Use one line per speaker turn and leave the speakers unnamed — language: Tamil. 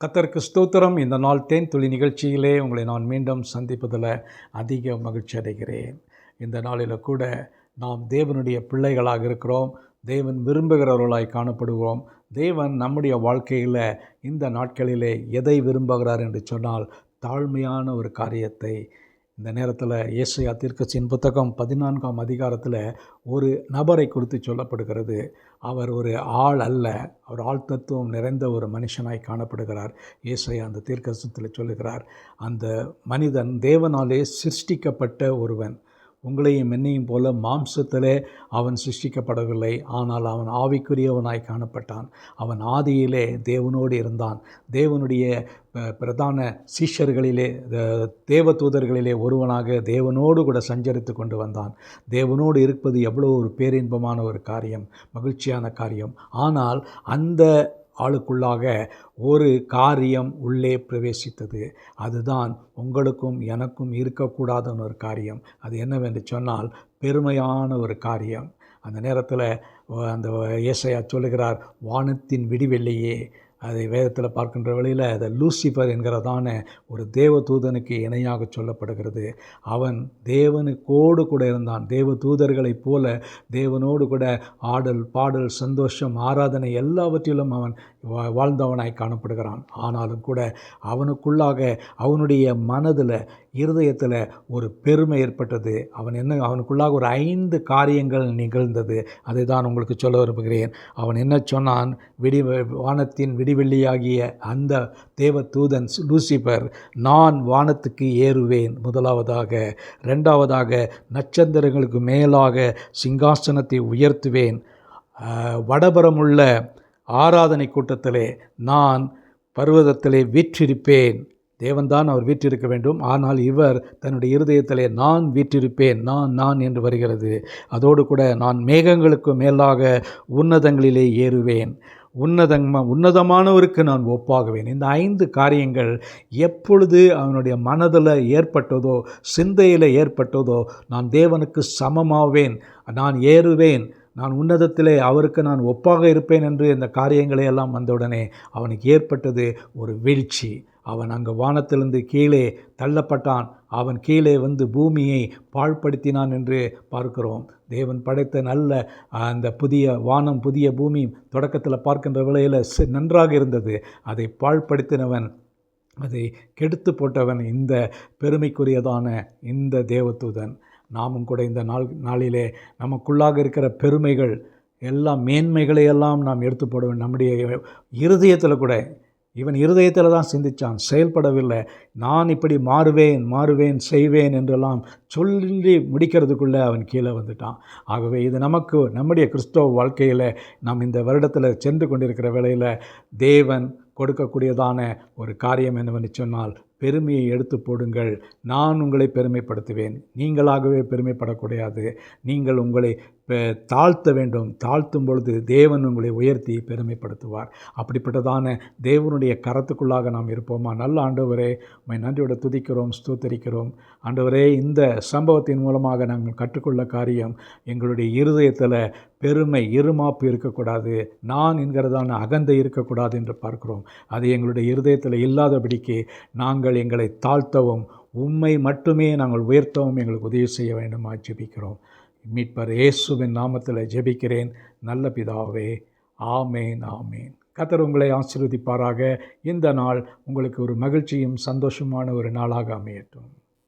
கர்த்தருக்கு ஸ்தோத்திரம். இந்த நாள் தேன் துளி நிகழ்ச்சியிலே உங்களை நான் மீண்டும் சந்திப்பதில் அதிக மகிழ்ச்சி அடைகிறேன். இந்த நாளில் கூட நாம் தேவனுடைய பிள்ளைகளாக இருக்கிறோம். தேவன் விரும்புகிறவர்களாய் காணப்படுவோம். தேவன் நம்முடைய வாழ்க்கையில் இந்த நாட்களிலே எதை விரும்புகிறார் என்று சொன்னால், தாழ்மையான ஒரு காரியத்தை. இந்த நேரத்தில் ஏசாயா தீர்க்கதரிசியின் புத்தகம் 14ஆம் அதிகாரத்தில் ஒரு நபரை குறித்து சொல்லப்படுகிறது. அவர் ஒரு ஆள் அல்ல, அவர் ஆள் தத்துவம் நிறைந்த ஒரு மனுஷனாய் காணப்படுகிறார். ஏசாயா அந்த தீர்க்கதரிசனத்தில் சொல்லுகிறார், அந்த மனிதன் தேவனாலே சிருஷ்டிக்கப்பட்ட ஒருவன். உங்களையும் என்னையும் போல மாம்சத்திலே அவன் சிருஷ்டிக்கப்படவில்லை, ஆனால் அவன் ஆவிக்குரியவனாய் காணப்பட்டான். அவன் ஆதியிலே தேவனோடு இருந்தான். தேவனுடைய பிரதான சீஷர்களிலே, தேவதூதர்களிலே ஒருவனாக தேவனோடு கூட சஞ்சரித்து கொண்டு வந்தான். தேவனோடு இருப்பது எவ்வளோ ஒரு பேரின்பமான ஒரு காரியம், மகிழ்ச்சியான காரியம். ஆனால் அந்த ஆளுக்குள்ளாக ஒரு காரியம் உள்ளே பிரவேசித்தது. அதுதான் உங்களுக்கும் எனக்கும் இருக்கக்கூடாத ஒரு காரியம். அது என்னவென்று சொன்னால், பெருமையான ஒரு காரியம். அந்த நேரத்தில் அந்த ஏசாயா சொல்லுகிறார், வானத்தின் விடிவெள்ளியே. அதை வேதத்தில் பார்க்கின்ற வழியில் அதை லூசிஃபர் என்கிறதான ஒரு தேவதூதனுக்கு இணையாக சொல்லப்படுகிறது. அவன் தேவனுக்கோடு கூட இருந்தான். தேவதூதர்களைப் போல தேவனோடு கூட ஆடல், பாடல், சந்தோஷம், ஆராதனை எல்லாவற்றிலும் அவன் வாழ்ந்தவனாய் காணப்படுகிறான். ஆனாலும் கூட அவனுக்குள்ளாக, அவனுடைய மனதில், இருதயத்தில் ஒரு பெருமை ஏற்பட்டது. அவனுக்குள்ளாக ஒரு 5 காரியங்கள் நிகழ்ந்தது. அதை தான் உங்களுக்கு சொல்ல விரும்புகிறேன். அவன் என்ன சொன்னான்? வானத்தின் விடிவெள்ளியாகிய அந்த தேவதூதன் லூசிபர், நான் வானத்துக்கு ஏறுவேன் முதலாவதாக. 2வதாக, நட்சத்திரங்களுக்கு மேலாக சிங்காசனத்தை உயர்த்துவேன். வடபுறமுள்ள ஆராதனை கூட்டத்திலே நான் பர்வதத்திலே வீற்றிருப்பேன். தேவன்தான் அவர் வீற்றிருக்க வேண்டும். ஆனால் இவர் தன்னுடைய இருதயத்திலே நான் வீற்றிருப்பேன், நான் என்று வருகிறது. அதோடு கூட நான் மேகங்களுக்கு மேலாக உன்னதங்களிலே ஏறுவேன். உன்னதமானவருக்கு நான் ஒப்பாகுவேன். இந்த 5 காரியங்கள் எப்பொழுது அவனுடைய மனதில் ஏற்பட்டதோ, சிந்தையில் ஏற்பட்டதோ, நான் தேவனுக்கு சமமாவேன், நான் ஏறுவேன், நான் உன்னதத்திலே அவருக்கு நான் ஒப்பாக இருப்பேன் என்று இந்த காரியங்களை எல்லாம் வந்தவுடனே அவனுக்கு ஏற்பட்டது ஒரு வீழ்ச்சி. அவன் அங்கு வானத்திலிருந்து கீழே தள்ளப்பட்டான். அவன் கீழே வந்து பூமியை பாழ்படுத்தினான் என்று பார்க்கிறோம். தேவன் படைத்த நல்ல அந்த புதிய வானம், புதிய பூமி தொடக்கத்தில் பார்க்கின்ற வேளையில் நன்றாக இருந்தது. அதை பாழ்படுத்தினவன், அதை கெடுத்து போட்டவன் இந்த பெருமைக்குரியதான இந்த தேவதூதன். நாமும் கூட இந்த நாளிலே நமக்குள்ளாக இருக்கிற பெருமைகள் எல்லாம், மேன்மைகளையெல்லாம் நாம் எடுத்து போடுவோம். நம்முடைய இருதயத்தில் கூட, இவன் இருதயத்தில் தான் சிந்தித்தான், செயல்படவில்லை. நான் இப்படி மாறுவேன் செய்வேன் என்றெல்லாம் சொல்லி முடிக்கிறதுக்குள்ளே அவன் கீழே வந்துட்டான். ஆகவே இது நமக்கு, நம்முடைய கிறிஸ்தவ வாழ்க்கையில் நாம் இந்த வருடத்தில் சென்று கொண்டிருக்கிற வேளையில் தேவன் கொடுக்கக்கூடியதான ஒரு காரியம் என்னவென்று சொன்னால், பெருமையை எடுத்து போடுங்கள். நான் உங்களை பெருமைப்படுத்துவேன். நீங்களாகவே பெருமைப்படக்கூடாது. நீங்கள் உங்களை தாழ்த்த வேண்டும். தாழ்த்தும் பொழுது தேவன் உங்களை உயர்த்தி பெருமைப்படுத்துவார். அப்படிப்பட்டதான தேவனுடைய கரத்துக்குள்ளாக நாம் இருப்போமா? நல்ல ஆண்டவரே, உம்மை நன்றியோடு துதிக்கிறோம், ஸ்தோத்தரிக்கிறோம். ஆண்டவரே, இந்த சம்பவத்தின் மூலமாக நாங்கள் கற்றுக்கொள்ள காரியம், எங்களுடைய இருதயத்தில் பெருமை, இருமாப்பு இருக்கக்கூடாது, நான் என்கிறதான அகந்தை இருக்கக்கூடாது என்று பார்க்கிறோம். அது எங்களுடைய இருதயத்தில் இல்லாதபடிக்கு நாங்கள் எங்களை தாழ்த்தவும், உம்மை மட்டுமே நாங்கள் உயர்த்தவும் எங்களுக்கு உதவி செய்ய வேண்டுமா ஜெபிக்கிறோம். மீட்பர் இயேசுவின் நாமத்தில் ஜெபிக்கிறேன் நல்ல பிதாவே, ஆமேன், ஆமேன். கர்த்தர் உங்களை ஆசீர்வதிப்பாராக. இந்த நாள் உங்களுக்கு ஒரு மகிழ்ச்சியும் சந்தோஷமான ஒரு நாளாக அமையட்டும்.